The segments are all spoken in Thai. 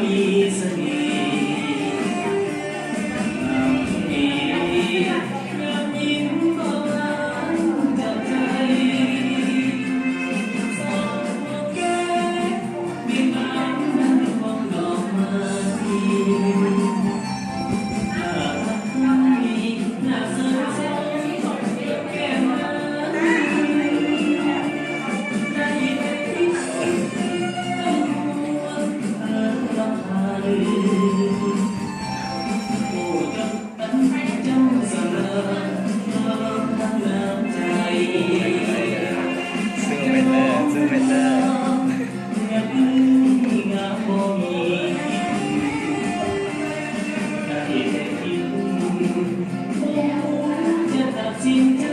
มีเสน่ห์งามยิ้มก็งามจากใจสองแก้มมีน้ำนั้นของดอกไม้น่ารักน่าสนใจแก้มนั้นได้ยินที่สุดต้องห่วงรำพันโอ้จำเสมอทั้งน้ำใจซึ่งเป็นเตอร์ซึ่งเป็นเตอร์งามบ่มีได้แต่คิดจะตัดสินใจ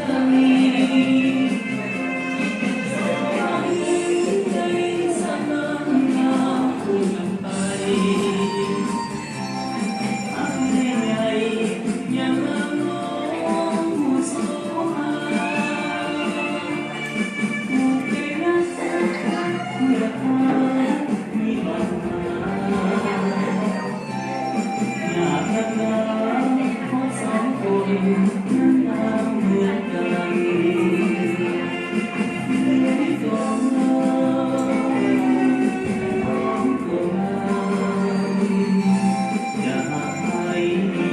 สองใจสนานงามคู่กันไปอันใหญ่ยังงามน้องโสภาผูกใจรักเมื่อหามีวันมาอยากนานๆเพราะสองคนนั้นงามเหมือนกันไม่ต้องงามก็งามอย่าให้ดี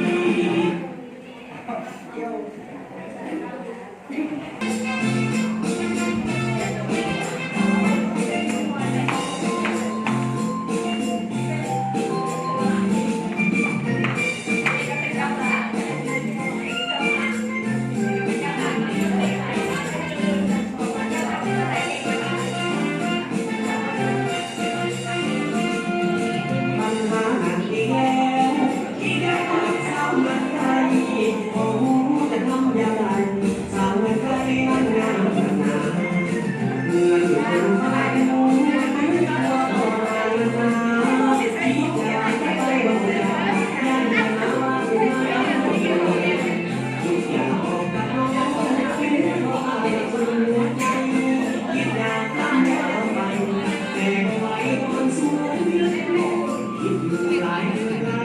ปัญหาหนักอีกแล้วที่ได้รักสาวเมืองไทยโอ้จะทำอย่างไรสาวเมืองไทยนั้นงามขนาดเมืองคนไทยมุ่งไม่ตัวต่อมาที่จะไปบอกยังยังว่าไม่ได้ทุกอย่างออกจากน้องคิดว่าเด็กคนหัวใจคิดอยากตามเราไปแต่ไว้คนสวยคิดอยู่หลายเรื่อง